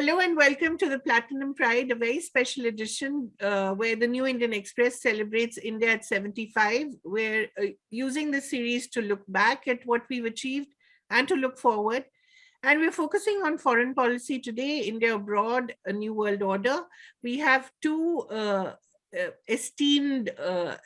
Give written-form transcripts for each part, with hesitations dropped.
Hello and welcome to the Platinum Pride, a very special edition where the New Indian Express celebrates India at 75. We're using this series to look back at what we've achieved and to look forward. And we're focusing on foreign policy today, India abroad, a new world order. We have two esteemed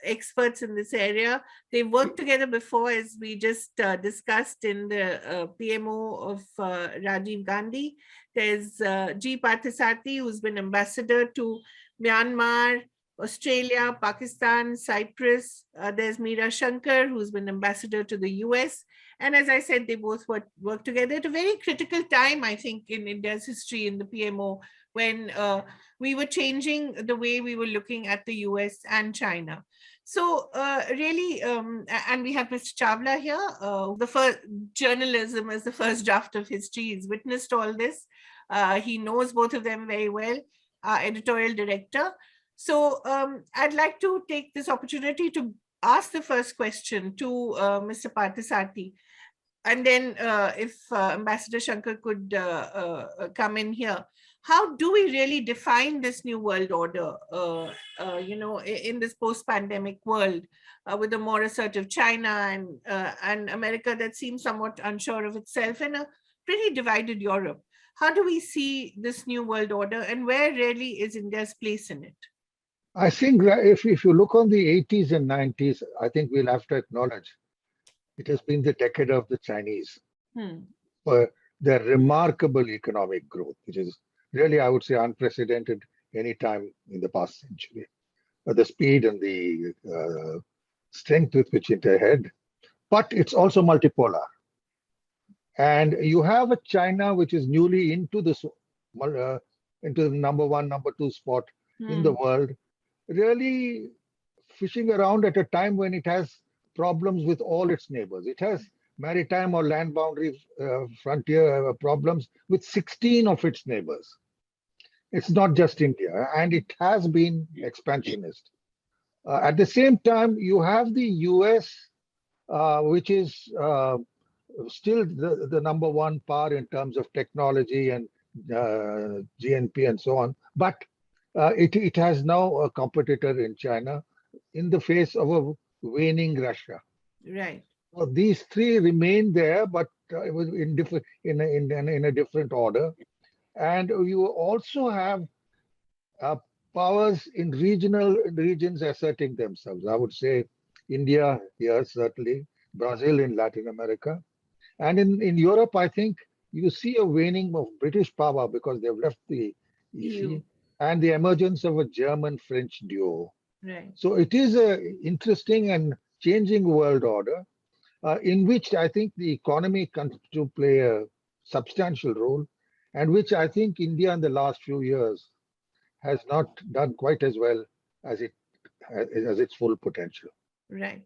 experts in this area. They've worked together before, as we just discussed in the PMO of Rajiv Gandhi. There's G. Parthasarathi, who's been ambassador to Myanmar, Australia, Pakistan, Cyprus. There's Meera Shankar, who's been ambassador to the US. And as I said, they both work together at a very critical time, I think, in India's history in the PMO, when we were changing the way we were looking at the US and China. So really, and we have Mr. Chawla here. The first journalism as the first draft of history. He's witnessed all this. He knows both of them very well, editorial director. So I'd like to take this opportunity to ask the first question to Mr. Parthasarathi. And then if Ambassador Shankar could come in here. How do we really define this new world order, in this post-pandemic world with a more assertive China and America that seems somewhat unsure of itself and a pretty divided Europe? How do we see this new world order and where really is India's place in it? I think that if you look on the 80s and 90s, I think we'll have to acknowledge it has been the decade of the Chinese for their remarkable economic growth, which is really, I would say, unprecedented any time in the past century. The speed and the strength with which it had, but it's also multipolar. And you have a China which is newly into the number one, number two spot in the world, really fishing around at a time when it has problems with all its neighbors. It has maritime or land boundary frontier problems with 16 of its neighbors. It's not just India, and it has been expansionist. At the same time, you have the US, which is still the number one power in terms of technology and GNP and so on, but it has now a competitor in China in the face of a waning Russia. Right. So these three remain there, but in a different order. And you also have powers in regions asserting themselves. I would say India here, certainly, Brazil in Latin America. And in Europe, I think you see a waning of British power because they've left the EC and the emergence of a German-French duo. Right. So it is an interesting and changing world order in which I think the economy comes to play a substantial role, and which I think India in the last few years has not done quite as well as its full potential. Right.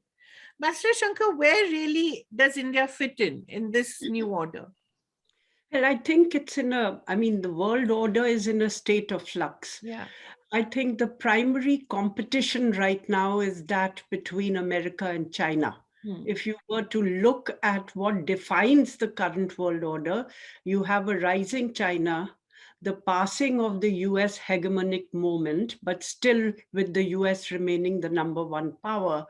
Master Shankar, where really does India fit in this new order? Well, I think the world order is in a state of flux. Yeah. I think the primary competition right now is that between America and China. If you were to look at what defines the current world order, you have a rising China, the passing of the US hegemonic moment, but still with the US remaining the number one power.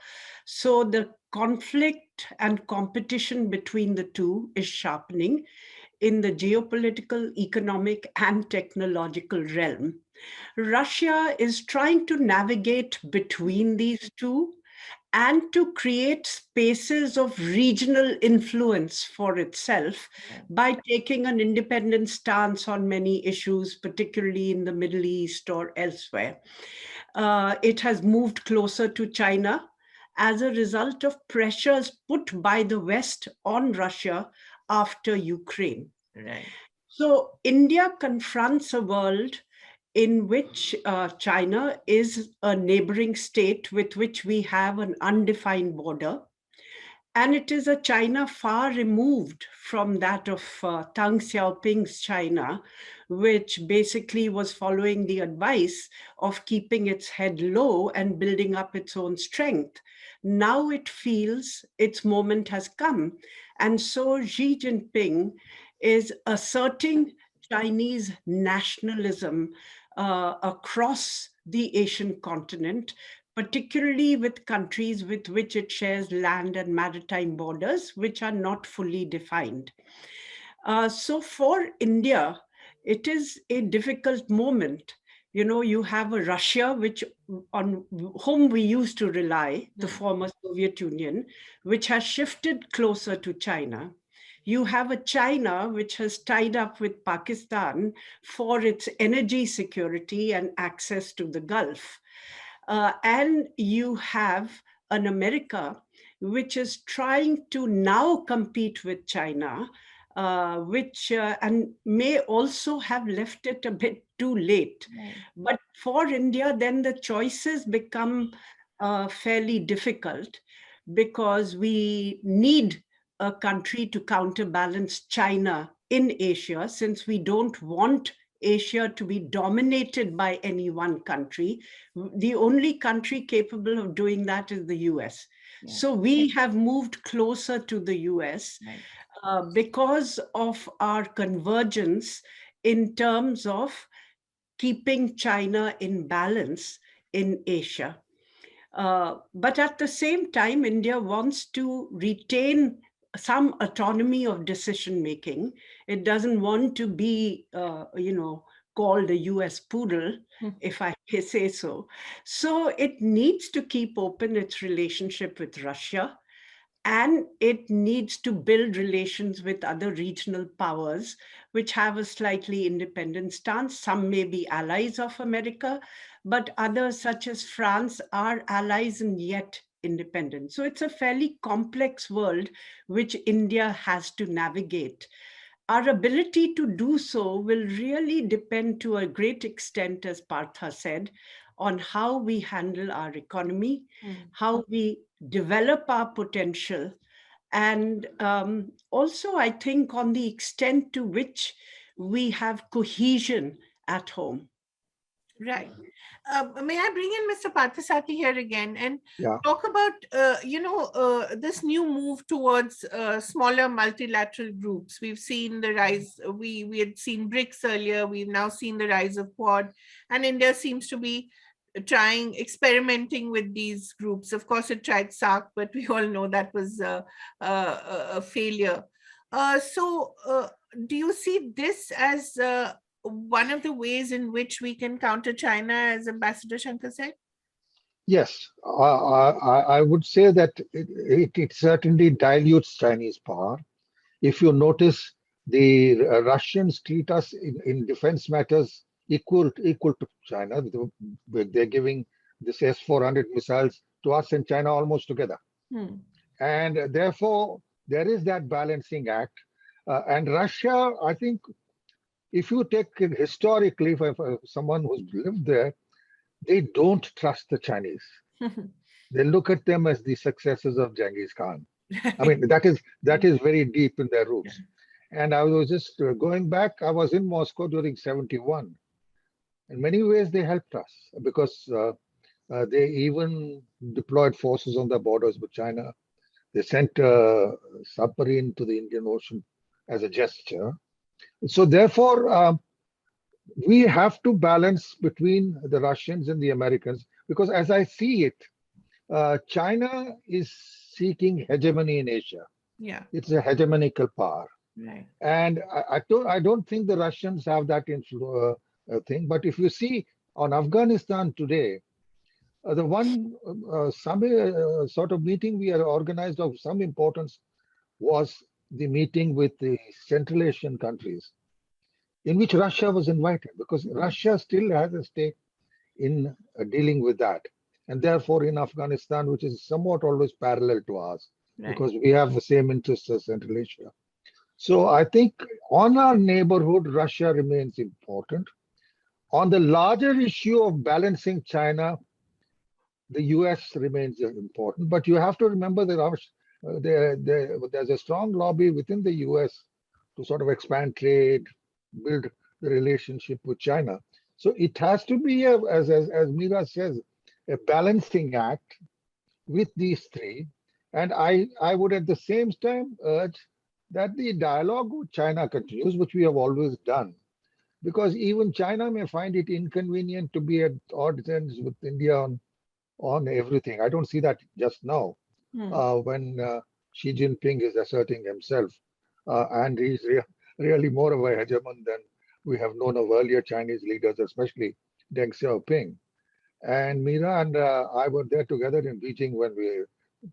So the conflict and competition between the two is sharpening in the geopolitical, economic, and technological realm. Russia is trying to navigate between these two and to create spaces of regional influence for itself by taking an independent stance on many issues, particularly in the Middle East or elsewhere. It has moved closer to China as a result of pressures put by the West on Russia after Ukraine. Right. So India confronts a world in which China is a neighboring state with which we have an undefined border. And it is a China far removed from that of Deng Xiaoping's China, which basically was following the advice of keeping its head low and building up its own strength. Now it feels its moment has come. And so Xi Jinping is asserting Chinese nationalism across the Asian continent, particularly with countries with which it shares land and maritime borders, which are not fully defined. So for India, it is a difficult moment. You know, you have a Russia, which on whom we used to rely, the former Soviet Union, which has shifted closer to China. You have a China which has tied up with Pakistan for its energy security and access to the Gulf. And you have an America which is trying to now compete with China, which and may also have left it a bit too late. Right. But for India, then the choices become fairly difficult because we need a country to counterbalance China in Asia, since we don't want Asia to be dominated by any one country. The only country capable of doing that is the US. Yeah. So we have moved closer to the US. Right. Because of our convergence in terms of keeping China in balance in Asia. But at the same time, India wants to retain some autonomy of decision making. It doesn't want to be, called a US poodle, if I may say so. So it needs to keep open its relationship with Russia, and it needs to build relations with other regional powers which have a slightly independent stance. Some may be allies of America, but others, such as France, are allies and yet independent. So it's a fairly complex world which India has to navigate. Our ability to do so will really depend to a great extent, as Partha said, on how we handle our economy, how we develop our potential, and also, I think, on the extent to which we have cohesion at home. Right. May I bring in Mr. Parthasarathi here again and talk about, this new move towards smaller multilateral groups? We've seen the rise, we had seen BRICS earlier, we've now seen the rise of Quad, and India seems to be experimenting with these groups. Of course, it tried SAARC, but we all know that was a failure. So do you see this as one of the ways in which we can counter China, as Ambassador Shankar said? Yes, I would say that it certainly dilutes Chinese power. If you notice, the Russians treat us in defense matters equal to China. They're giving this S-400 missiles to us and China almost together. And therefore, there is that balancing act. And Russia, I think, if you take it historically, for someone who's lived there, they don't trust the Chinese. They look at them as the successors of Genghis Khan. I mean, that is very deep in their roots. And I was just going back, I was in Moscow during 71. In many ways, they helped us because they even deployed forces on the borders with China. They sent a submarine to the Indian Ocean as a gesture. So therefore, we have to balance between the Russians and the Americans, because as I see it, China is seeking hegemony in Asia. Yeah, it's a hegemonical power. Right. And I don't think the Russians have that thing. But if you see on Afghanistan today, the one sort of meeting we are organized of some importance was the meeting with the Central Asian countries, in which Russia was invited, because Russia still has a stake in dealing with that. And therefore, in Afghanistan, which is somewhat always parallel to us, because we have the same interests as Central Asia. So I think on our neighborhood, Russia remains important. On the larger issue of balancing China, the US remains important. But you have to remember that there's a strong lobby within the US to sort of expand trade, build the relationship with China. So it has to be, as Meera says, a balancing act with these three. And I would at the same time urge that the dialogue with China continues, which we have always done. because even China may find it inconvenient to be at odds ends with India on everything. I don't see that just now when Xi Jinping is asserting himself, and he's really more of a hegemon than we have known of earlier Chinese leaders, especially Deng Xiaoping. And Meera and I were there together in Beijing when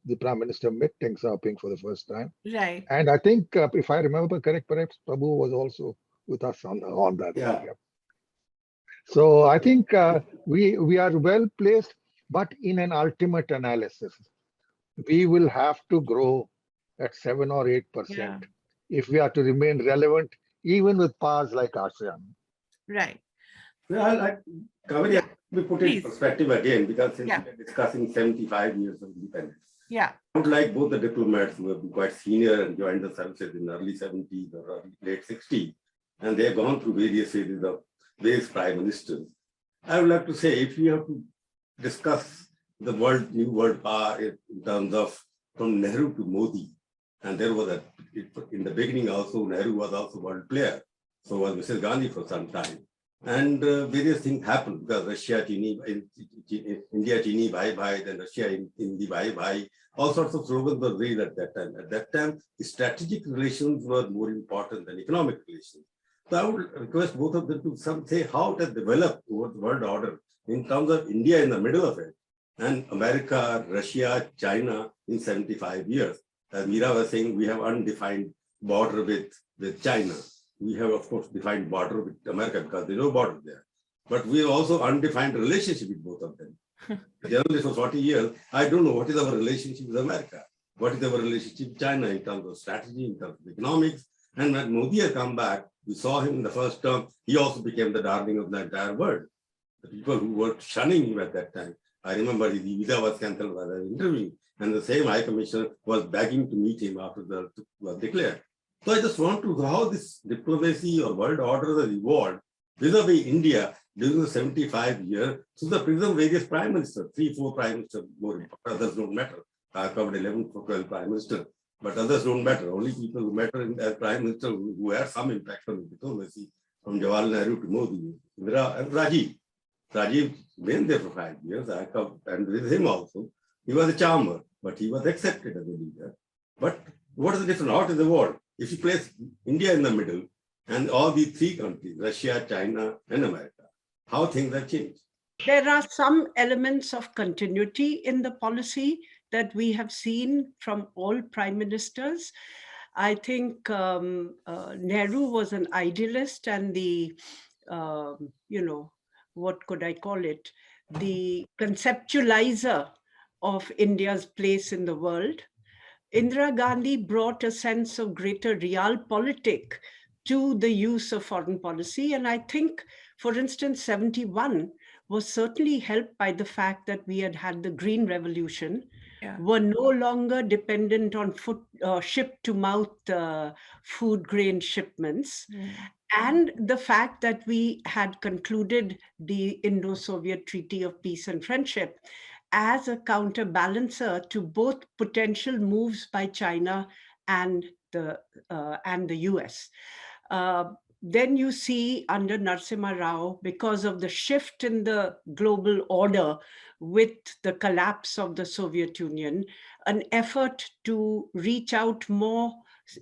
the Prime Minister met Deng Xiaoping for the first time. Right. And I think, if I remember correct, perhaps Prabhu was also with us on that. Yeah. So I think we are well placed, but in an ultimate analysis, we will have to grow at 7 or 8% if we are to remain relevant, even with powers like ASEAN. Right. Well, Kaveri, let me put it in perspective again, because since we are discussing 75 years of independence. Yeah. I would like both the diplomats who have been quite senior and joined the services in the early 70s or early, late 60s, and they have gone through various phases of various prime ministers. I would like to say, if you have to discuss the new world power in terms of from Nehru to Modi, and there was in the beginning also, Nehru was also world player, so was Mrs. Gandhi for some time. And various things happened because Russia, India, Chini, bhai bhai, then Russia, Hindi, bhai bhai. All sorts of slogans were raised at that time. At that time, strategic relations were more important than economic relations. So I would request both of them to say how it has developed towards the world order in terms of India in the middle of it, and America, Russia, China in 75 years. As Meera was saying, we have undefined border with China. We have, of course, defined border with America because there's no border there. But we have also undefined relationship with both of them. Generally, for 40 years, I don't know what is our relationship with America. What is our relationship with China in terms of strategy, in terms of economics. And when Modi had come back, we saw him in the first term. He also became the darling of the entire world. The people who were shunning him at that time. I remember his visa was cancelled while I was interviewing, and the same High Commissioner was begging to meet him after the was declared. So I just want to know how this diplomacy or world order has evolved vis-a-vis India during the 75 years. So the present various prime ministers, 3, 4 prime ministers, more important, others don't matter. I covered 11 or 12 prime ministers, but others don't matter. Only people who matter as prime minister who have some impact on diplomacy, from Jawaharlal Nehru to Modi, Indira and Rajiv. Rajiv been there for 5 years. I come and with him also. He was a charmer, but he was accepted as a leader. But what is the difference out in the world? If you place India in the middle and all these 3 countries, Russia, China, and America, how things have changed? There are some elements of continuity in the policy that we have seen from all prime ministers. I think Nehru was an idealist, and the, what could I call it? The conceptualizer of India's place in the world. Indira Gandhi brought a sense of greater realpolitik to the use of foreign policy. And I think, for instance, 71 was certainly helped by the fact that we had had the Green Revolution, were no longer dependent on ship-to-mouth food grain shipments, and the fact that we had concluded the Indo-Soviet Treaty of Peace and Friendship as a counterbalancer to both potential moves by China and the US. Then you see under Narasimha Rao, because of the shift in the global order with the collapse of the Soviet Union, an effort to reach out more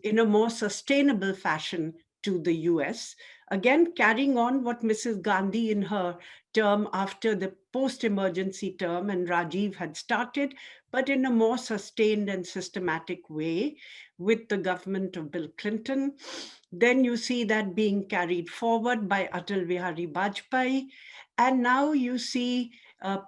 in a more sustainable fashion to the US, again carrying on what Mrs. Gandhi in her term after the post-emergency term and Rajiv had started, but in a more sustained and systematic way with the government of Bill Clinton. Then you see that being carried forward by Atal Bihari Vajpayee. And now you see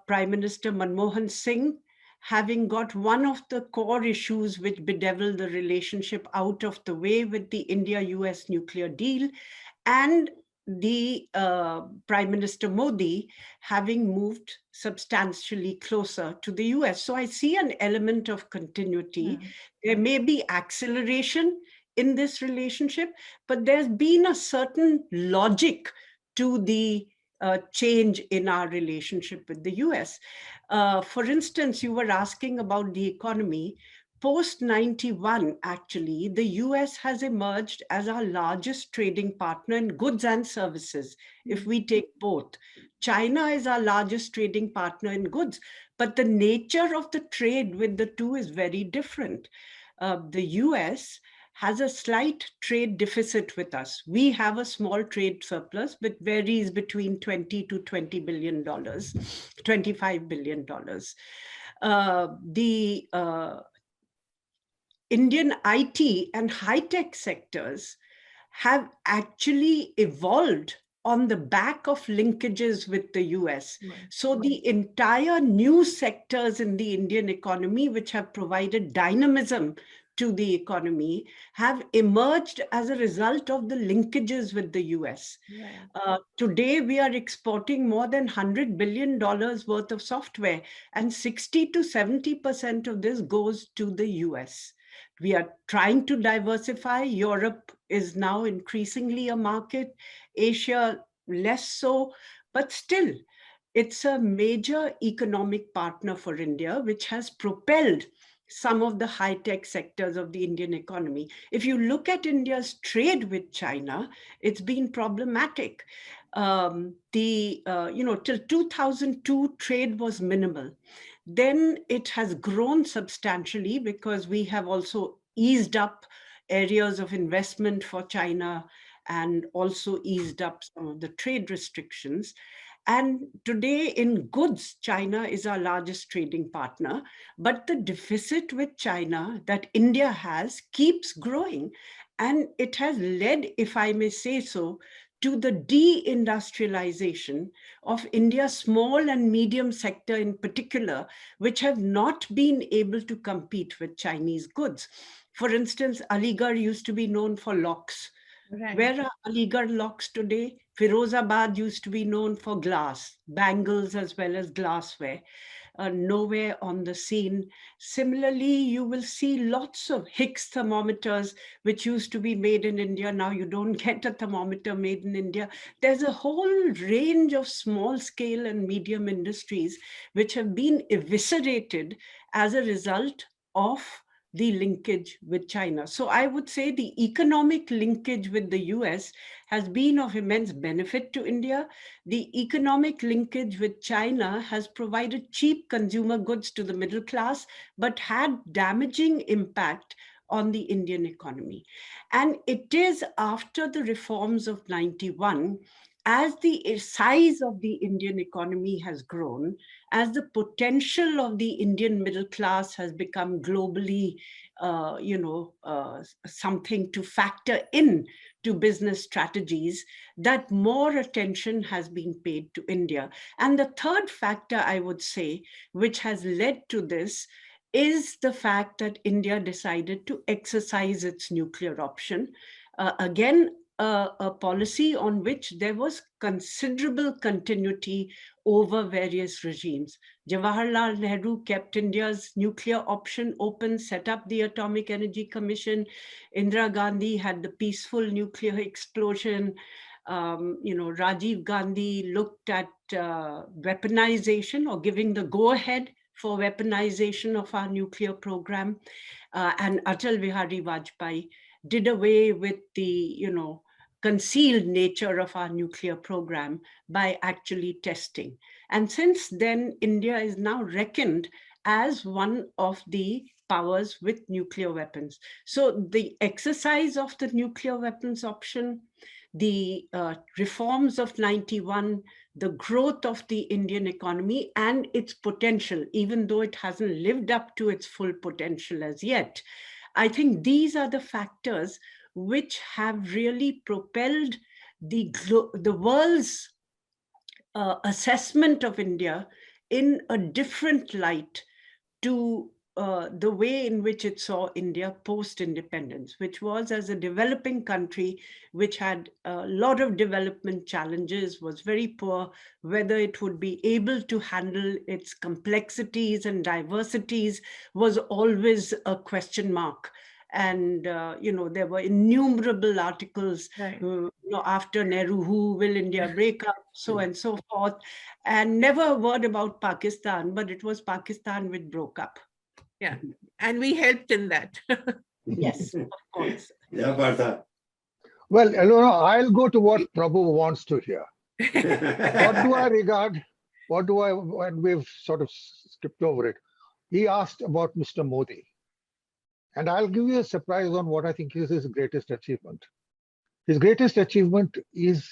Prime Minister Manmohan Singh having got one of the core issues which bedevil the relationship out of the way with the India-US nuclear deal, and the Prime Minister Modi having moved substantially closer to the US. So I see an element of continuity. There may be acceleration in this relationship, but there's been a certain logic to the change in our relationship with the US. For instance, you were asking about the economy. post 91, actually, the US has emerged as our largest trading partner in goods and services. If we take both, China is our largest trading partner in goods, but the nature of the trade with the two is very different. The US has a slight trade deficit with us. We have a small trade surplus, but varies between $20 to $20 billion, $25 billion. The Indian IT and high-tech sectors have actually evolved on the back of linkages with the US. Right. So the entire new sectors in the Indian economy, which have provided dynamism to the economy, have emerged as a result of the linkages with the US. Right. Today, we are exporting more than $100 billion worth of software, and 60 to 70% of this goes to the US. We are trying to diversify. Europe is now increasingly a market, Asia less so, but still, it's a major economic partner for India, which has propelled some of the high-tech sectors of the Indian economy. If you look at India's trade with China, it's been problematic. Till 2002, trade was minimal. Then it has grown substantially because we have also eased up areas of investment for China and also eased up some of the trade restrictions. And today in goods, China is our largest trading partner, but the deficit with China that India has keeps growing. And it has led, if I may say so, to the deindustrialization of India's small and medium sector in particular, which have not been able to compete with Chinese goods. For instance, Aligarh used to be known for locks. Right. Where are Aligarh locks today? Firozabad used to be known for glass, bangles as well as glassware. Nowhere on the scene. Similarly, you will see lots of Hicks thermometers, which used to be made in India. Now you don't get a thermometer made in India. There's a whole range of small scale and medium industries which have been eviscerated as a result of the linkage with China. So I would say the economic linkage with the US has been of immense benefit to India. The economic linkage with China has provided cheap consumer goods to the middle class, but had damaging impact on the Indian economy. And it is after the reforms of 91, as the size of the Indian economy has grown, as the potential of the Indian middle class has become globally, something to factor in to business strategies, that more attention has been paid to India. And the third factor, I would say, which has led to this, is the fact that India decided to exercise its nuclear option. Again, a policy on which there was considerable continuity over various regimes. Jawaharlal Nehru kept India's nuclear option open, set up the Atomic Energy Commission. Indira Gandhi had the peaceful nuclear explosion. Rajiv Gandhi looked at weaponization, or giving the go-ahead for weaponization of our nuclear program. And Atal Bihari Vajpayee did away with the, concealed nature of our nuclear program by actually testing. And since then, India is now reckoned as one of the powers with nuclear weapons. So the exercise of the nuclear weapons option, the reforms of 91, the growth of the Indian economy and its potential, even though it hasn't lived up to its full potential as yet, I think these are the factors which have really propelled the world's assessment of India in a different light to the way in which it saw India post-independence, which was as a developing country, which had a lot of development challenges, was very poor, whether it would be able to handle its complexities and diversities was always a question mark. And, there were innumerable articles, right, after Nehru, who will India break up, so and so forth, and never a word about Pakistan, but it was Pakistan which broke up. Yeah. And we helped in that. Yes, of course. Yeah, Partha. Well, I'll go to what Prabhu wants to hear. What do I regard? When we've sort of skipped over it, he asked about Mr. Modi. And I'll give you a surprise on what I think is his greatest achievement. His greatest achievement is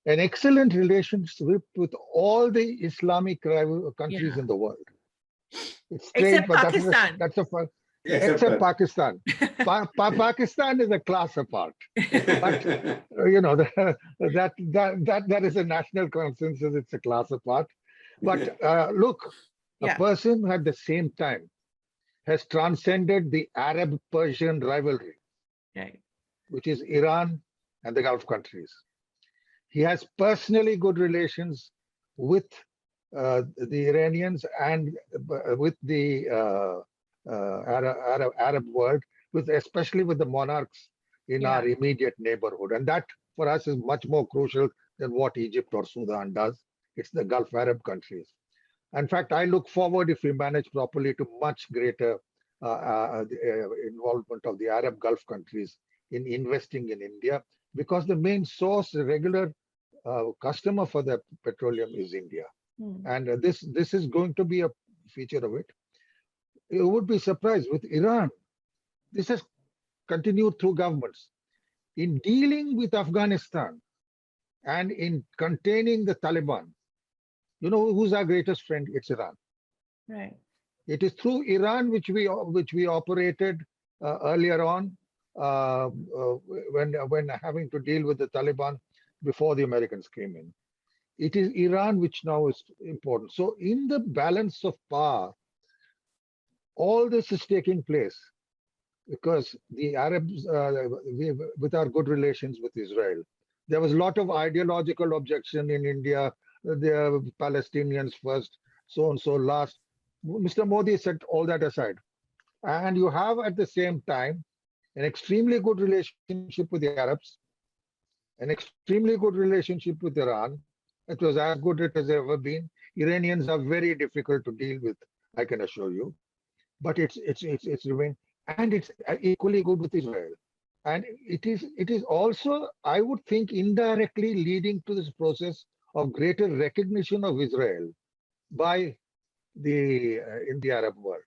an excellent relationship with all the Islamic countries in the world. It's Except strange, but Pakistan. except Pakistan. Pakistan is a class apart. But that is a national consensus. It's a class apart. But look, a person at the same time has transcended the Arab-Persian rivalry, which is Iran and the Gulf countries. He has personally good relations with the Iranians and with the Arab world, especially with the monarchs in our immediate neighborhood. And that for us is much more crucial than what Egypt or Sudan does. It's the Gulf Arab countries. In fact, I look forward, if we manage properly, to much greater involvement of the Arab Gulf countries in investing in India, because the main source, the regular customer for the petroleum is India. And this is going to be a feature of it. You would be surprised with Iran. This has continued through governments. In dealing with Afghanistan and in containing the Taliban, you know who's our greatest friend? It's Iran. Right. It is through Iran which we operated earlier on when having to deal with the Taliban before the Americans came in. It is Iran which now is important. So in the balance of power, all this is taking place because the Arabs, with our good relations with Israel, there was a lot of ideological objection in India. The Palestinians first, so and so last. Mr. Modi set all that aside. And you have at the same time an extremely good relationship with the Arabs, an extremely good relationship with Iran. It was as good as it has ever been. Iranians are very difficult to deal with, I can assure you. But it's remained, and it's equally good with Israel. And it is also, I would think, indirectly leading to this process of greater recognition of Israel by in the Arab world.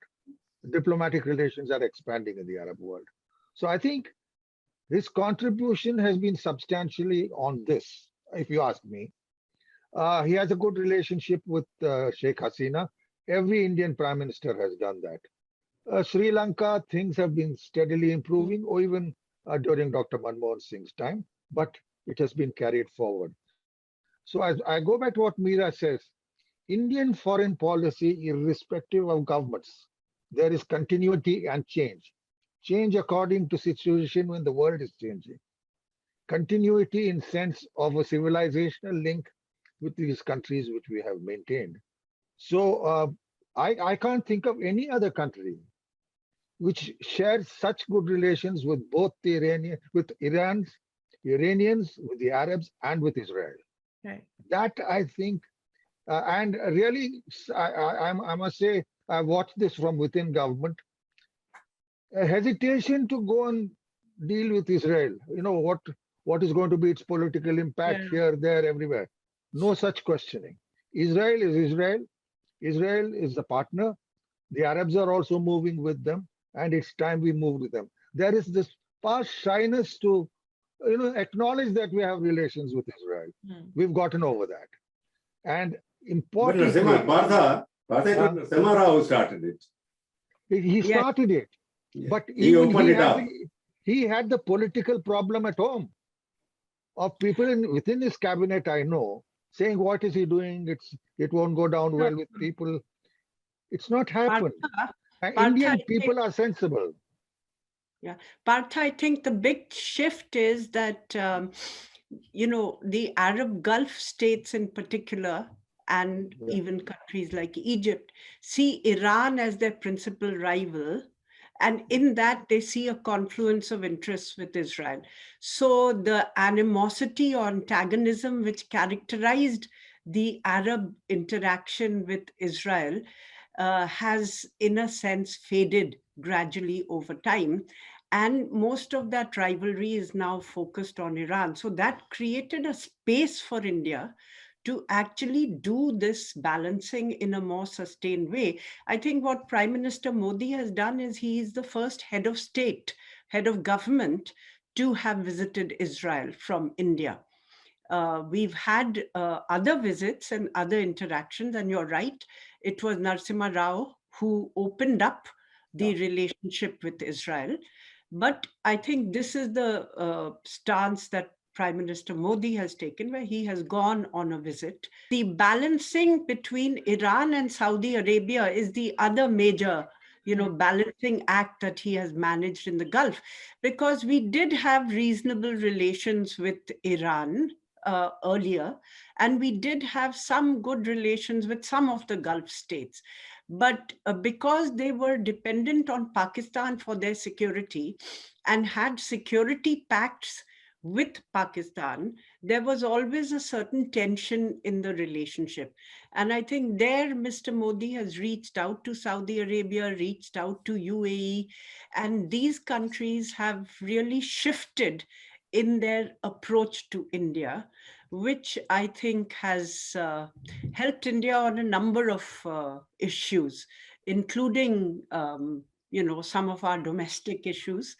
Diplomatic relations are expanding in the Arab world. So I think his contribution has been substantially on this, if you ask me. He has a good relationship with Sheikh Hasina. Every Indian prime minister has done that. Sri Lanka, things have been steadily improving, or even during Dr. Manmohan Singh's time, but it has been carried forward. So as I go back to what Meera says, Indian foreign policy, irrespective of governments, there is continuity and change. Change according to situation when the world is changing. Continuity in sense of a civilizational link with these countries which we have maintained. So I can't think of any other country which shares such good relations with both the Iranians, with the Arabs, and with Israel. Right. That I think, and really, I must say, I watched this from within government. A hesitation to go and deal with Israel. You know what is going to be its political impact here, there, everywhere. No such questioning. Israel is Israel. Israel is the partner. The Arabs are also moving with them, and it's time we move with them. There is this past shyness to, acknowledge that we have relations with Israel. We've gotten over that. And importantly, Partha, it was Narasimha Rao who started it. He started it, but he opened it up. He had the political problem at home of people within his cabinet, I know, saying, what is he doing? It won't go down well with people. It's not happened. Indian people are sensible. Yeah, Partha, I think the big shift is that, the Arab Gulf states in particular, and even countries like Egypt, see Iran as their principal rival. And in that, they see a confluence of interests with Israel. So the animosity or antagonism which characterized the Arab interaction with Israel has, in a sense, faded gradually over time. And most of that rivalry is now focused on Iran. So that created a space for India to actually do this balancing in a more sustained way. I think what Prime Minister Modi has done is he is the first head of state, head of government to have visited Israel from India. We've had other visits and other interactions, and you're right, it was Narasimha Rao who opened up the relationship with Israel. But I think this is the stance that Prime Minister Modi has taken, where he has gone on a visit. The balancing between Iran and Saudi Arabia is the other major, balancing act that he has managed in the Gulf, because we did have reasonable relations with Iran earlier, and we did have some good relations with some of the Gulf states. But because they were dependent on Pakistan for their security and had security pacts with Pakistan, there was always a certain tension in the relationship. And I think there, Mr. Modi has reached out to Saudi Arabia, reached out to UAE, and these countries have really shifted in their approach to India, which I think has helped India on a number of issues, including some of our domestic issues,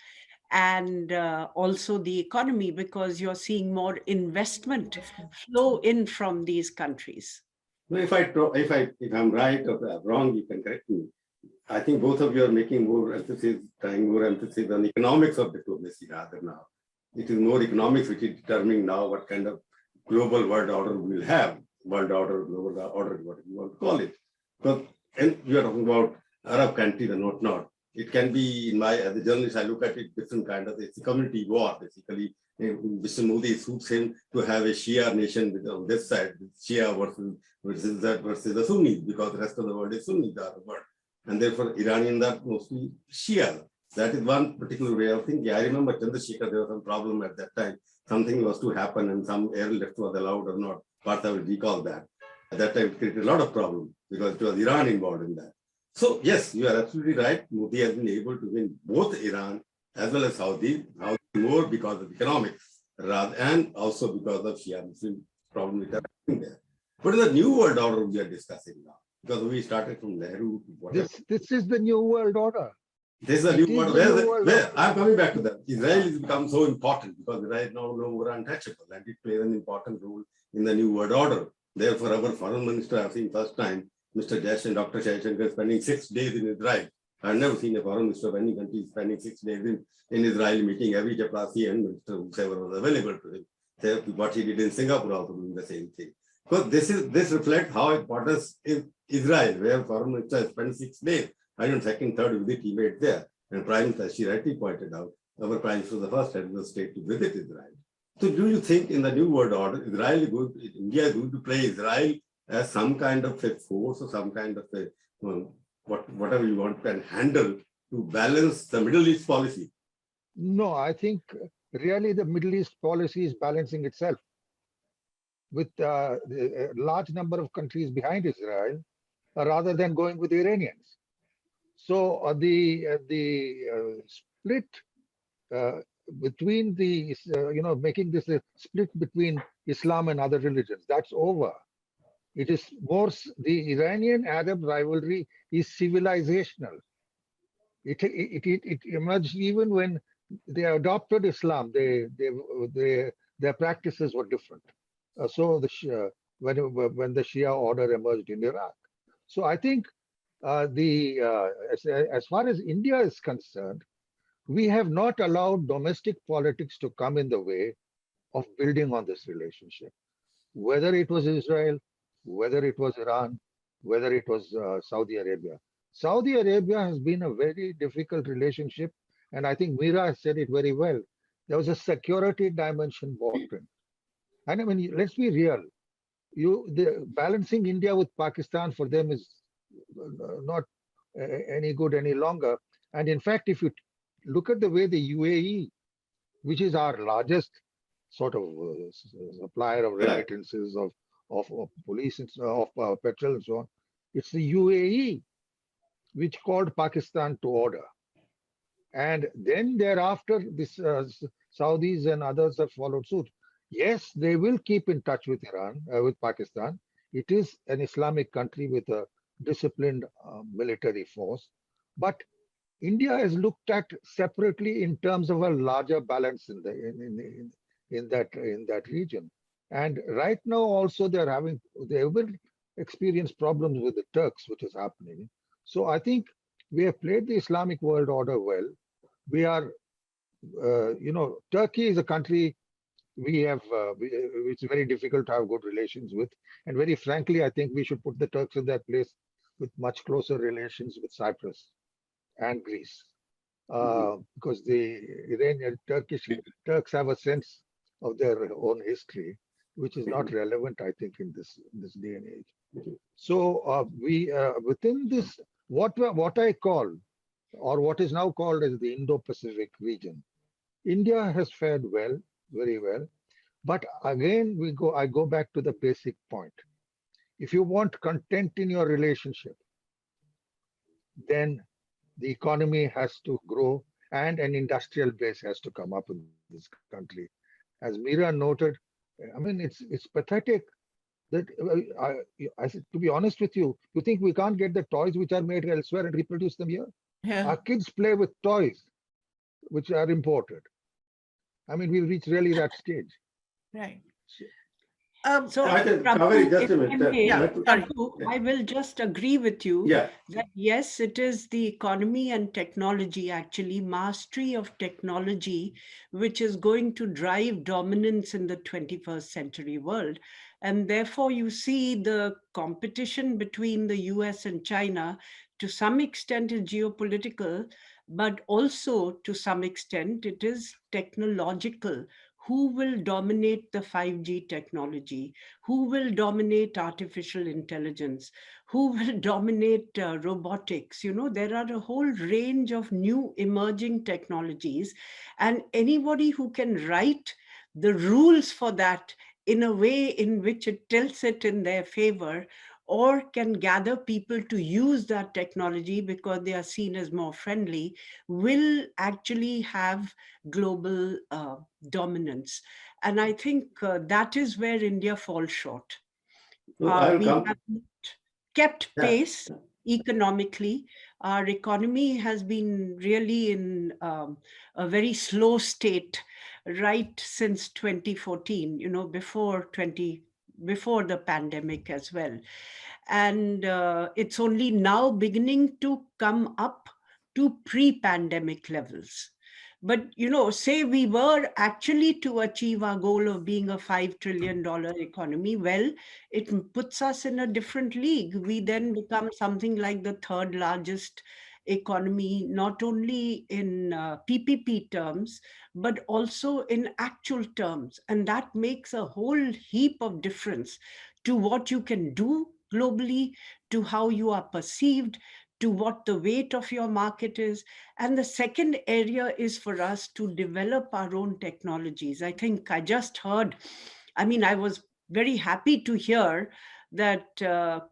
and also the economy, because you're seeing more investment flow in from these countries. If I'm right or wrong, you can correct me. I think both of you are making more emphasis, trying more emphasis on economics of diplomacy rather now. It is more economics which is determining now what kind of global world order we will have, world order, global order, whatever you want to call it. Because and we are talking about Arab countries and whatnot. It can be, as a journalist, I look at it different kind of, it's a community war, basically. Mr. Modi suits him to have a Shia nation on this side, Shia versus the Sunnis, because the rest of the world is Sunni, the Arab world. And therefore, Iranians are mostly Shia. That is one particular way of thinking. I remember Chandrasekhar, there was some problem at that time. Something was to happen and some airlift was allowed or not. Partha will recall that. At that time, it created a lot of problems because it was Iran involved in that. So yes, you are absolutely right. Modi has been able to win both Iran as well as Saudi more because of economics and also because of Shia Muslim problem which are there. What is the new world order we are discussing now? Because we started from Nehru to whatever. This is the new world order. This is a new world. Where I'm coming back to that. Israel has become so important because Israel is now no more untouchable, and it plays an important role in the new world order. Therefore, our foreign minister, I've seen first time, Mr. Jaishankar, Dr. Jaishankar spending 6 days in Israel. I've never seen a foreign minister of any country spending 6 days in Israel, meeting every Chaplasi and minister, whoever was available to him. What he did in Singapore also doing the same thing. Because this reflects how important is Israel, where foreign minister spent 6 days. I don't second, third visit he made there. And Prime Minister, as she rightly pointed out, our Prime Minister was the first head of the state to visit Israel. So do you think in the new world order, India is going to play Israel as some kind of a force or some kind of a, whatever you want, can handle to balance the Middle East policy? No, I think really the Middle East policy is balancing itself with a large number of countries behind Israel, rather than going with the Iranians. So the split between the, making this a split between Islam and other religions, that's over. It is more, the Iranian-Arab rivalry is civilizational. It emerged even when they adopted Islam. Their practices were different. So when the Shia order emerged in Iraq. So I think as far as India is concerned, we have not allowed domestic politics to come in the way of building on this relationship. Whether it was Israel, whether it was Iran, whether it was Saudi Arabia. Saudi Arabia has been a very difficult relationship, and I think Meera has said it very well. There was a security dimension brought in. And I mean, let's be real. Balancing India with Pakistan for them is not any good any longer. And in fact, if you look at the way the UAE, which is our largest sort of supplier of remittances of police and of petrol and so on, it's the UAE which called Pakistan to order. And then thereafter, this Saudis and others have followed suit. Yes, they will keep in touch with Iran, with Pakistan. It is an Islamic country with a disciplined military force. But India is looked at separately in terms of a larger balance in that region. And right now also they will experience problems with the Turks, which is happening. So I think we have played the Islamic world order well. We are, Turkey is a country it's very difficult to have good relations with. And very frankly, I think we should put the Turks in their place with much closer relations with Cyprus and Greece. Because the Iranian Turks have a sense of their own history, which is not relevant, I think, in this day and age. So we within this, what I call, or what is now called as the Indo-Pacific region, India has fared well, very well. But again, I go back to the basic point. If you want content in your relationship, then the economy has to grow and an industrial base has to come up in this country. As Meera noted, I mean, it's pathetic that, to be honest with you, you think we can't get the toys which are made elsewhere and reproduce them here? Yeah. Our kids play with toys which are imported. I mean, we reach really that stage. Right. So, Kaveri, just a minute. I will just agree with you that yes, it is the economy and technology, actually, mastery of technology, which is going to drive dominance in the 21st century world. And therefore, you see the competition between the US and China to some extent is geopolitical, but also to some extent it is technological. Who will dominate the 5G technology? Who will dominate artificial intelligence? Who will dominate robotics? You know, there are a whole range of new emerging technologies, and anybody who can write the rules for that in a way in which it tilts it in their favor, or can gather people to use that technology because they are seen as more friendly, will actually have global dominance. And I think that is where India falls short. We have not kept pace economically. Our economy has been really in a very slow state right since 2014, you know, before the pandemic as well. And it's only now beginning to come up to pre-pandemic levels. But, you know, say we were actually to achieve our goal of being a $5 trillion economy, well, it puts us in a different league. We then become something like the third largest economy, not only in PPP terms, but also in actual terms. And that makes a whole heap of difference to what you can do globally, to how you are perceived, to what the weight of your market is. And the second area is for us to develop our own technologies. I think I just heard, I mean, I was very happy to hear that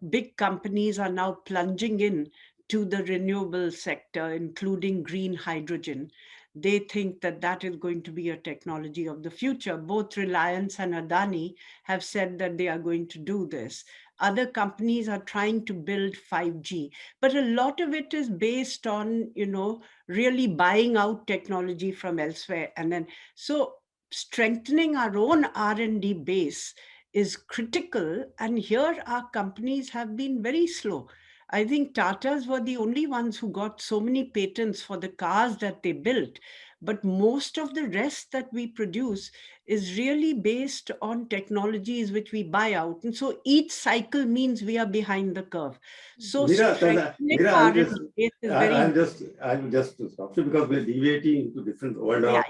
big companies are now plunging in to the renewable sector, including green hydrogen. They think that that is going to be a technology of the future. Both Reliance and Adani have said that they are going to do this. Other companies are trying to build 5G, but a lot of it is based on, you know, really buying out technology from elsewhere. And then, so strengthening our own R&D base is critical. And here our companies have been very slow. I think Tatas were the only ones who got so many patents for the cars that they built. But most of the rest that we produce is really based on technologies which we buy out. And so each cycle means we are behind the curve. So I'm just to stop you because we're deviating into different world of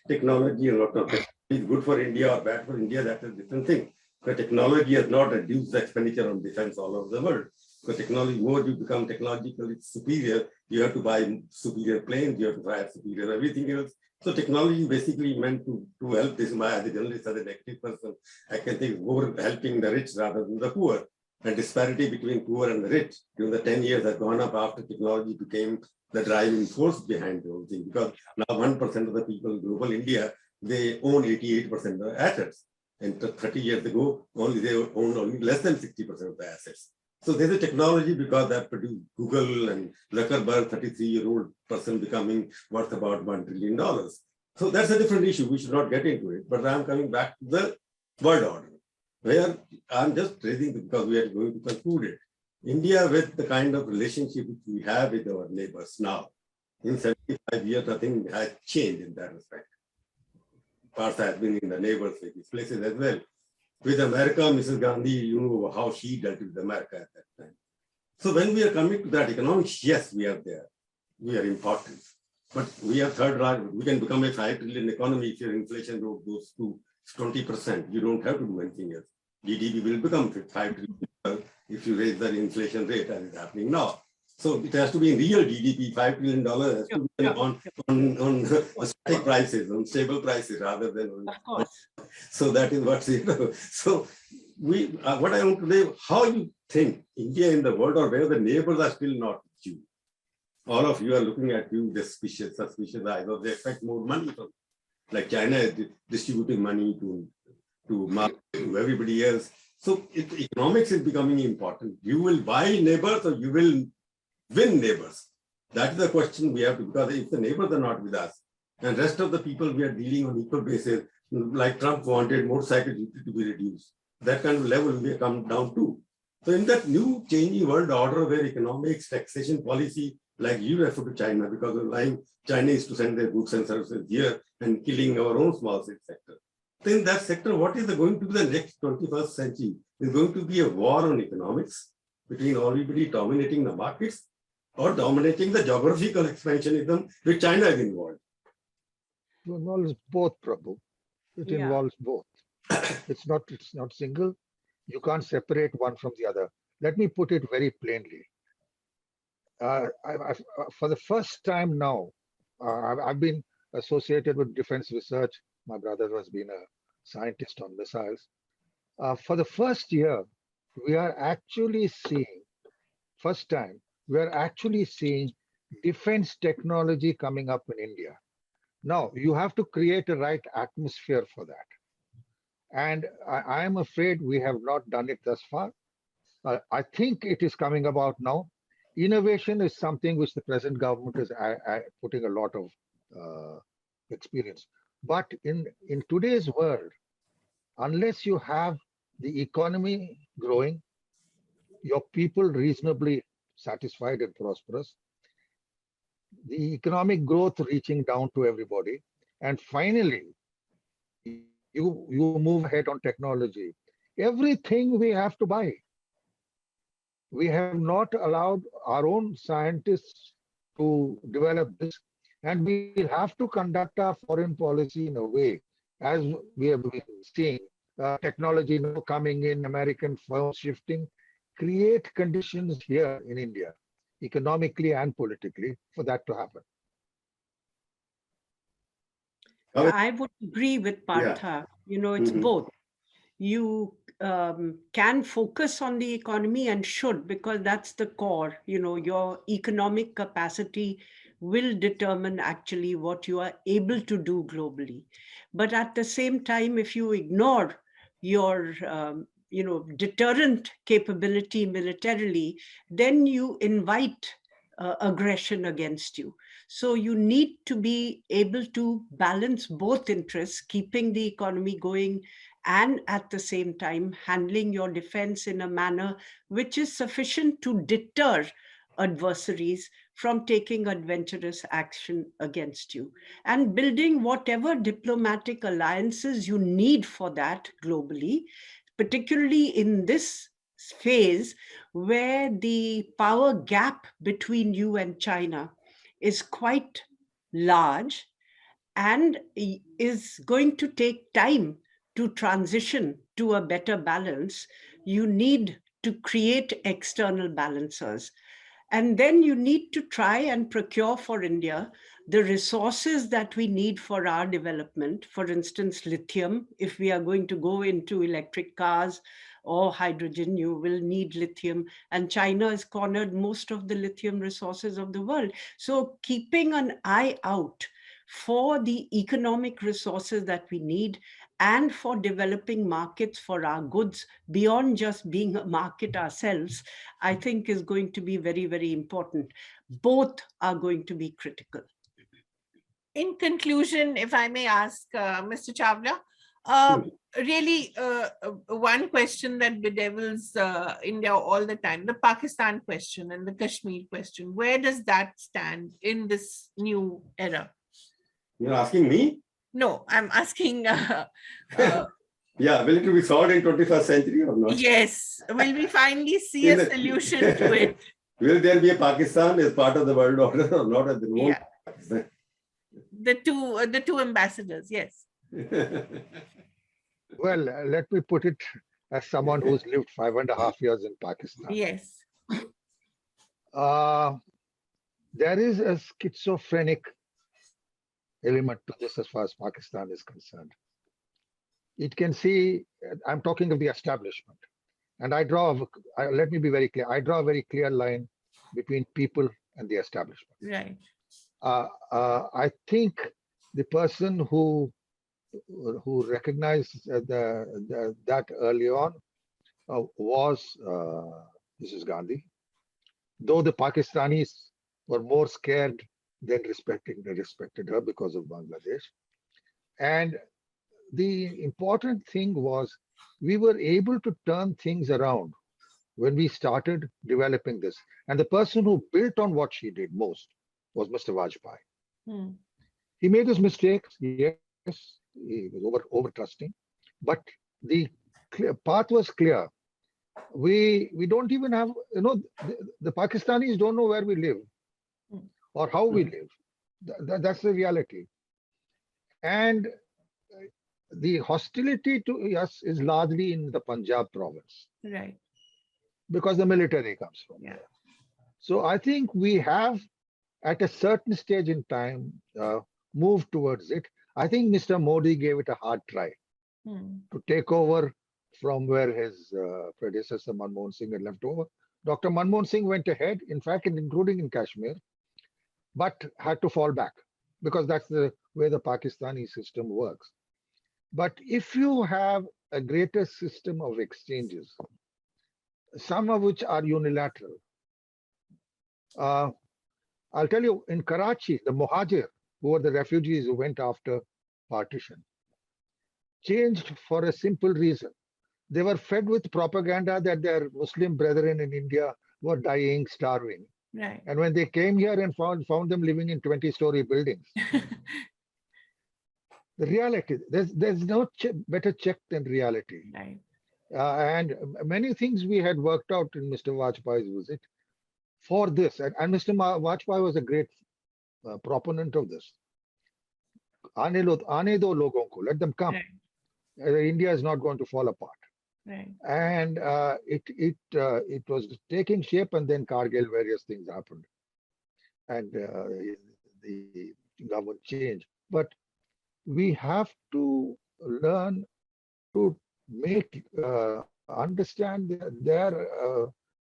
technology and what not. It's good for India or bad for India, that's a different thing. But technology has not reduced the expenditure on defense all over the world. Because technology, more you become technologically superior, you have to buy superior planes, you have to buy superior everything else. So technology is basically meant to help this. As a journalist, as an active person, I can think more helping the rich rather than the poor. and disparity between poor and the rich during the 10 years has gone up after technology became the driving force behind the whole thing. Because now 1% of the people in global India, they own 88% of the assets. And 30 years ago, they own only less than 60% of the assets. So there's a technology because that produced Google and Zuckerberg, 33-year-old person becoming worth about $1 trillion. So that's a different issue. We should not get into it. But I'm coming back to the world order, where I'm just raising because we are going to conclude it. India, with the kind of relationship we have with our neighbors now, in 75 years, nothing has changed in that respect. Parts has been in the neighbors with these places as well. With America, Mrs. Gandhi, you know how she dealt with America at that time. So when we are coming to that economics, yes, we are there. We are important. But we are third rank. We can become a 5 trillion economy if your inflation rate goes to 20%. You don't have to do anything else. GDP will become 5 trillion if you raise the inflation rate as is happening now. So it has to be in real GDP, $5 trillion has to be on static prices, on stable prices rather than on. Of course. So that is what's, so we, what I want to know, how you think India in the world or where the neighbors are still not with you. All of you are looking at you with suspicious eyes, or they expect more money from, like China is distributing money to everybody else. So economics is becoming important. You will buy neighbors or you will win neighbors. That is the question we have to, because if the neighbors are not with us and rest of the people we are dealing on equal basis, like Trump wanted motorcycle duty to be reduced. That kind of level we have come down to. So in that new changing world order where economics, taxation policy, like you refer to China, because of allowing Chinese to send their goods and services here and killing our own small sector. Then that sector, what is going to be the next 21st century? Is going to be a war on economics between everybody dominating the markets or dominating the geographical expansionism with China is involved. It involves both, Prabhu. It involves both. It's not single. You can't separate one from the other. Let me put it very plainly. For the first time now, I've been associated with defense research. My brother has been a scientist on missiles. For the first year, we are actually seeing, first time, we are actually seeing defense technology coming up in India. Now, you have to create a right atmosphere for that. And I am afraid we have not done it thus far. I think it is coming about now. Innovation is something which the present government is putting a lot of experience. But in today's world, unless you have the economy growing, your people reasonably satisfied and prosperous, the economic growth reaching down to everybody, and finally, you move ahead on technology. Everything we have to buy. We have not allowed our own scientists to develop this, and we will have to conduct our foreign policy in a way, as we have been seeing, technology now coming in, American firms shifting, create conditions here in India, economically and politically, for that to happen. I would agree with Partha. You know, it's both. You can focus on the economy and should, because that's the core. You know, your economic capacity will determine actually what you are able to do globally. But at the same time, if you ignore your deterrent capability militarily, then you invite aggression against you. So you need to be able to balance both interests, keeping the economy going and at the same time handling your defense in a manner which is sufficient to deter adversaries from taking adventurous action against you, and building whatever diplomatic alliances you need for that globally, particularly in this phase where the power gap between you and China is quite large and is going to take time to transition to a better balance. You need to create external balancers. And then you need to try and procure for India the resources that we need for our development. For instance, lithium, if we are going to go into electric cars, or hydrogen, you will need lithium. And China has cornered most of the lithium resources of the world. So keeping an eye out for the economic resources that we need and for developing markets for our goods beyond just being a market ourselves, I think is going to be very, very important. Both are going to be critical. In conclusion, if I may ask Mr. Chawla, really one question that bedevils India all the time, the Pakistan question and the Kashmir question, where does that stand in this new era? You're asking me? No, I'm asking. Yeah, will it be solved in 21st century or not? Yes. Will we finally see a solution to it? Will there be a Pakistan as part of the world order or not at the moment? Yeah. The two ambassadors, yes. Well, let me put it as someone who's lived 5.5 years in Pakistan. Yes. There is a schizophrenic element to this as far as Pakistan is concerned. It can see, I'm talking of the establishment, and let me be very clear, I draw a very clear line between people and the establishment. Right. I think the person who recognized that early on was Mrs. Gandhi, though the Pakistanis were more scared than respected her because of Bangladesh. And the important thing was we were able to turn things around when we started developing this. And the person who built on what she did most was Mr. Vajpayee. He made his mistakes, yes, he was over trusting, but the path was clear. We don't even have, the Pakistanis don't know where we live or how we live. That's the reality. And the hostility to us is largely in the Punjab province. Right. Because the military comes from there. So I think we have, at a certain stage in time, moved towards it. I think Mr. Modi gave it a hard try to take over from where his predecessor Manmohan Singh had left over. Dr. Manmohan Singh went ahead, in fact, including in Kashmir, but had to fall back because that's the way the Pakistani system works. But if you have a greater system of exchanges, some of which are unilateral, I'll tell you, in Karachi, the Muhajir, who were the refugees who went after partition, changed for a simple reason. They were fed with propaganda that their Muslim brethren in India were dying, starving. Right. And when they came here and found them living in 20-story buildings, the reality, there's no better check than reality. Right. And many things we had worked out in Mr. Vajpayee's visit for this. And Mr. Vajpayee was a great proponent of this. Aane do logon ko, let them come. Right. India is not going to fall apart. Right. And it was taking shape, and then Kargil, various things happened. And the government changed. But we have to learn to understand their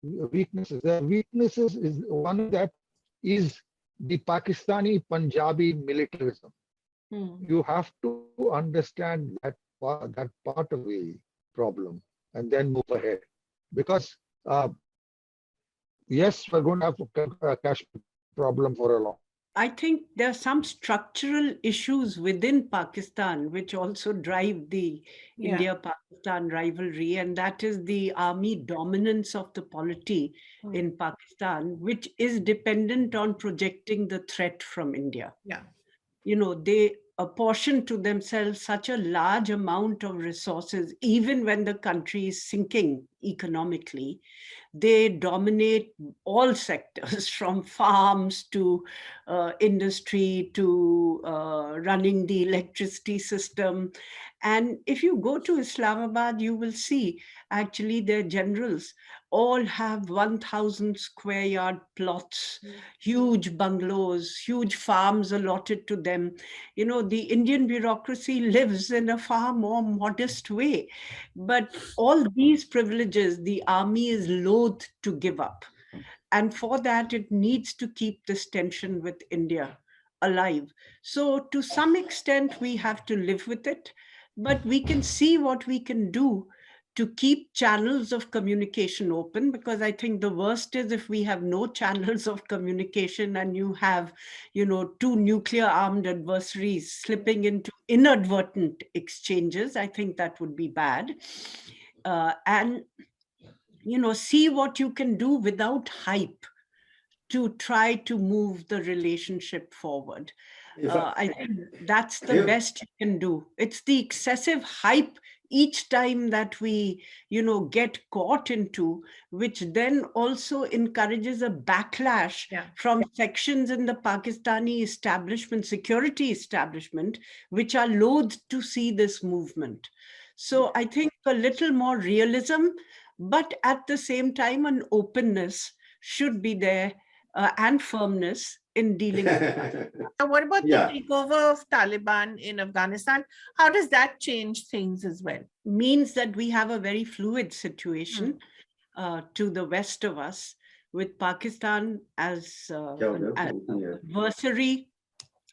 weaknesses. Their weaknesses is one of that is the Pakistani Punjabi militarism. You have to understand that part of the problem and then move ahead. Because yes, we're going to have a cash problem for a long. I think there are some structural issues within Pakistan which also drive the India-Pakistan rivalry, and that is the army dominance of the polity in Pakistan, which is dependent on projecting the threat from India. Yeah. They apportion to themselves such a large amount of resources, even when the country is sinking economically, They dominate all sectors, from farms to industry to running the electricity system. And if you go to Islamabad, you will see actually their generals all have 1,000 square yard plots, huge bungalows, huge farms allotted to them. You know, the Indian bureaucracy lives in a far more modest way. But all these privileges, the army is loath to give up. And for that, it needs to keep this tension with India alive. So to some extent, we have to live with it, but we can see what we can do to keep channels of communication open, because I think the worst is if we have no channels of communication and you have, you know, two nuclear armed adversaries slipping into inadvertent exchanges. I think that would be bad. And, you know, see what you can do without hype to try to move the relationship forward. I think that's the best you can do. It's the excessive hype each time that we, you know, get caught into, which then also encourages a backlash from sections in the Pakistani establishment, security establishment, which are loath to see this movement. So I think a little more realism, but at the same time, an openness should be there, and firmness in dealing with that. What about the takeover of Taliban in Afghanistan? How does that change things as well? Means that we have a very fluid situation to the west of us, with Pakistan as an adversary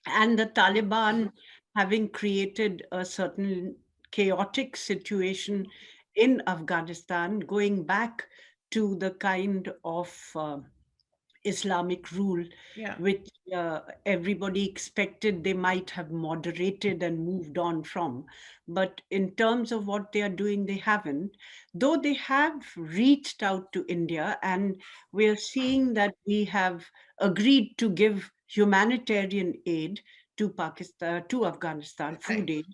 and the Taliban having created a certain chaotic situation in Afghanistan, going back to the kind of Islamic rule, which everybody expected they might have moderated and moved on from. But in terms of what they are doing, they haven't, though they have reached out to India, and we're seeing that we have agreed to give humanitarian aid to Pakistan, to Afghanistan, food aid,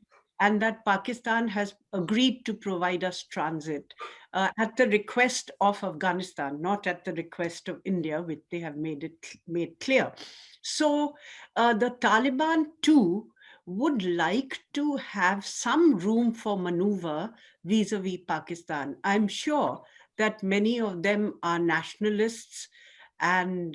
and that Pakistan has agreed to provide us transit at the request of Afghanistan, not at the request of India, which they have made clear. So the Taliban too would like to have some room for maneuver vis-a-vis Pakistan. I'm sure that many of them are nationalists and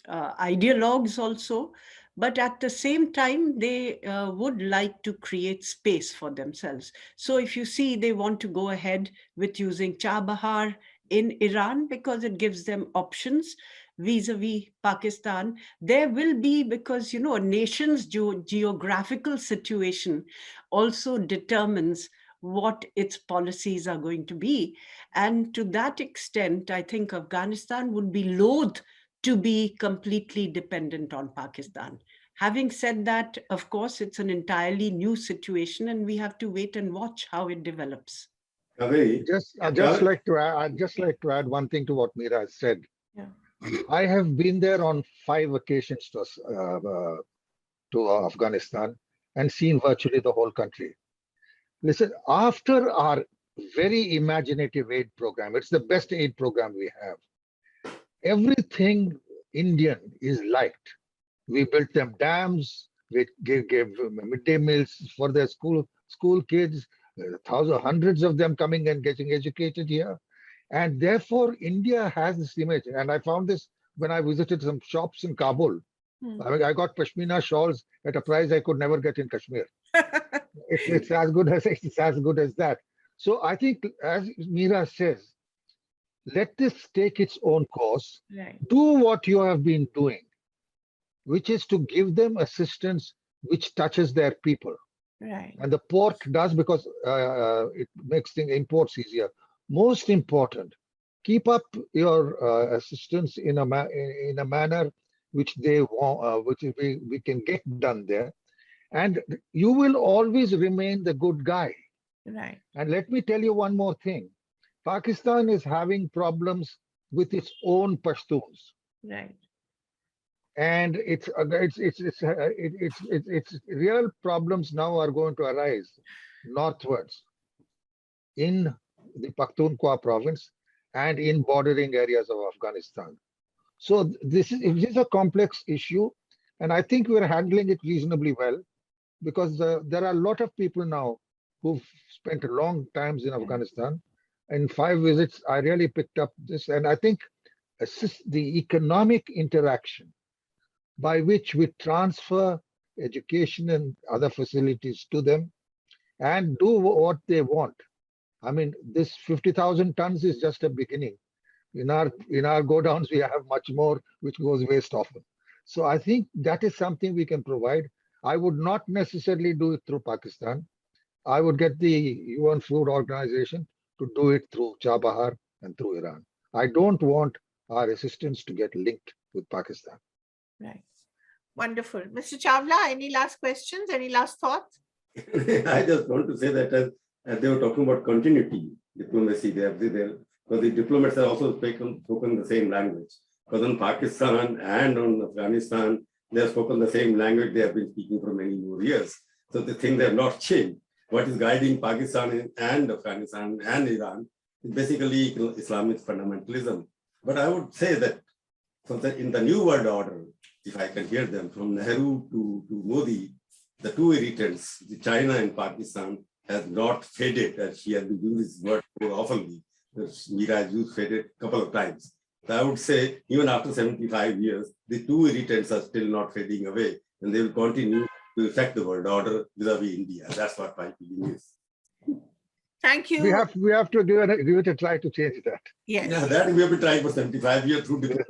ideologues also, but at the same time, they would like to create space for themselves. So if you see, they want to go ahead with using Chabahar in Iran because it gives them options vis-a-vis Pakistan. There will be, because, you know, a nation's geographical situation also determines what its policies are going to be. And to that extent, I think Afghanistan would be loath to be completely dependent on Pakistan. Having said that, of course, it's an entirely new situation and we have to wait and watch how it develops. I'd just like to add one thing to what Meera has said. I have been there on 5 occasions to Afghanistan and seen virtually the whole country. Listen, after our very imaginative aid program, it's the best aid program we have. Everything Indian is liked. We built them dams, we gave midday meals for their school kids, hundreds of them coming and getting educated here. And therefore, India has this image. And I found this when I visited some shops in Kabul. I got Pashmina shawls at a price I could never get in Kashmir. It's as good as that. So I think, as Meera says, let this take its own course. Do what you have been doing, which is to give them assistance which touches their people. And the port does, because it makes the imports easier. Most important, keep up your assistance in a manner which they want, which we can get done there, and you will always remain the good guy. And let me tell you one more thing: Pakistan is having problems with its own Pashtuns. And its real problems now are going to arise northwards in the Pakhtunkhwa province, and in bordering areas of Afghanistan. So it is a complex issue, and I think we're handling it reasonably well, because there are a lot of people now who've spent long times in Afghanistan. In 5 visits, I really picked up this, and I think the economic interaction by which we transfer education and other facilities to them and do what they want. I mean, this 50,000 tons is just a beginning. In our godowns, we have much more which goes waste often. So I think that is something we can provide. I would not necessarily do it through Pakistan. I would get the UN Food Organization to do it through Chabahar and through Iran. I don't want our assistance to get linked with Pakistan. Right. Wonderful. Mr. Chawla, any last questions? Any last thoughts? I just want to say that as they were talking about continuity, diplomacy, because the diplomats have also spoken the same language. Because on Pakistan and on Afghanistan, they have spoken the same language they have been speaking for many more years. So the things have not changed. What is guiding Pakistan and Afghanistan and Iran is basically Islamic fundamentalism. But I would say that in the New World Order, if I can hear them, from Nehru to Modi, the two irritants, China and Pakistan, has not faded, as she has been using this word more oftenly. Meera has used faded a couple of times. So I would say, even after 75 years, the two irritants are still not fading away, and they will continue to affect the world order vis-a-vis India. That's what my feeling is. Thank you. We have to give it a try to change that. Yes. Yeah, that we have been trying for 75 years through defense.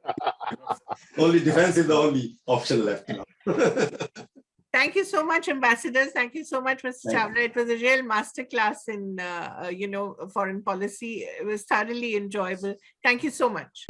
Only defense is the only option left now. Thank you so much, ambassadors. Thank you so much, Mr. Chawla. It was a real masterclass in, foreign policy. It was thoroughly enjoyable. Thank you so much.